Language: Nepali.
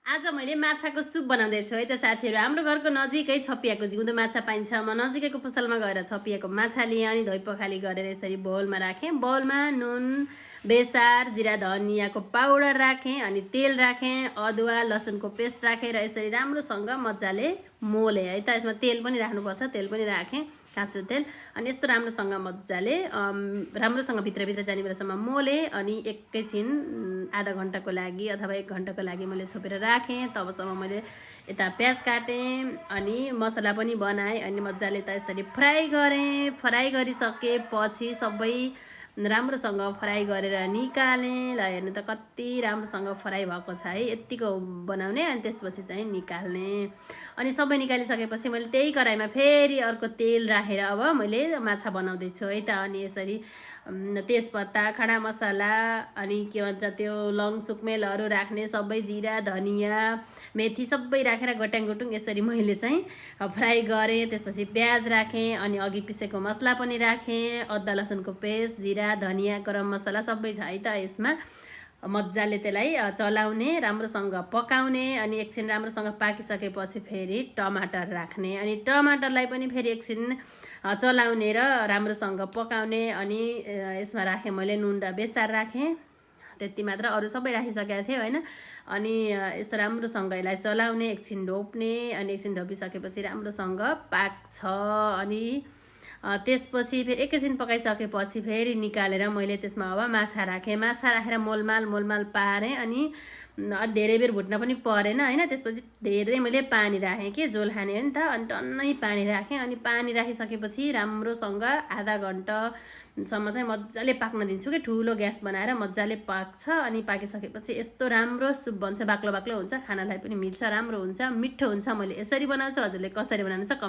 आज मैले माछाको सुप बनाउँदैछु है त साथीहरू। हाम्रो घरको नजिकै छपिएको जिउँदो माछा पाइन्छ। म नजिकैको पसलमा गएर छपिएको माछा लिएँ अनि धोइ पखाली गरेर यसरी बोलमा राखेँ। बोलमा नुन, बेसार, जिरा धनियाँको पाउडर राखेँ अनि तेल राखेँ, अदुवा लसुनको पेस्ट राखेँ र यसरी राम्रोसँग मजाले मोले है त। यसमा तेल पनि राख्नुपर्छ, तेल पनि राखेँ, काँचो तेल। अनि यस्तो राम्रोसँग मजाले राम्रोसँग भित्रभित्र जाने बेलासम्म मोले अनि एकैछिन आधा घन्टाको लागि अथवा 1 घन्टाको लागि मैले छोपेर राखेँ। तबसम्म मैले यता प्याज काटेँ अनि मसला पनि बनाएँ अनि मजाले त यसरी फ्राई गरेँ। फ्राई गरिसकेपछि सबै राम्रोसँग फ्राई गरेर निकालेँ। ल हेर्नु त कति राम्रोसँग फ्राई भएको छ है। यतिको बनाउने अनि त्यसपछि चाहिँ निकाल्ने। अनि सबै निकालिसकेपछि मैले त्यही कराईमा फेरि अर्को तेल राखेर अब मैले माछा बनाउँदैछु है त। अनि यसरी तेजपत्ता, खडा मसला अनि के भन्छ त्यो लङ सुकमेलहरू राख्ने, सबै जिरा धनियाँ मेथी सबै राखेर गट्याङगुटुङ यसरी मैले चाहिँ फ्राई गरेँ। त्यसपछि प्याज राखेँ अनि अघि पिसेको मसला पनि राखेँ, अदुवा लसुनको पेस्ट, जिरा धनियाँ गरम मसला सबै छ है त। यसमा मजाले त्यसलाई चलाउने, राम्रोसँग पकाउने अनि एकछिन राम्रोसँग पाकिसकेपछि फेरि टमाटर राख्ने अनि टमाटरलाई पनि फेरि एकछिन चलाउने र राम्रोसँग पकाउने। अनि यसमा राखेँ मैले नुन र बेसार राखेँ, त्यति मात्र, अरू सबै राखिसकेको थिएँ होइन। अनि यस्तो राम्रोसँग यसलाई चलाउने, एकछिन ढोप्ने अनि एकछिन ढोपिसकेपछि राम्रोसँग पाक्छ। अनि त्यसपछि फेरि एकैछिन पकाइसकेपछि फेरि निकालेर मैले त्यसमा अब माछा राखेँ। माछा राखेर मोलमाल पारेँ अनि धेरै बेर भुट्न पनि परेन होइन। त्यसपछि धेरै मैले पानी राखेँ कि झोल खाने हो नि त। अनि टन्नै पानी राखेँ अनि पानी राखिसकेपछि राम्रोसँग आधा घन्टासम्म चाहिँ मजाले पाक्न दिन्छु कि ठुलो ग्यास बनाएर मजाले पाक्छ। अनि पाकिसकेपछि यस्तो राम्रो सुप बन्छ, बाक्लो बाक्लो हुन्छ, खानालाई पनि मिल्छ, राम्रो हुन्छ, मिठो हुन्छ। मैले यसरी बनाउँछु, हजुरले कसरी बनाउनुहुन्छ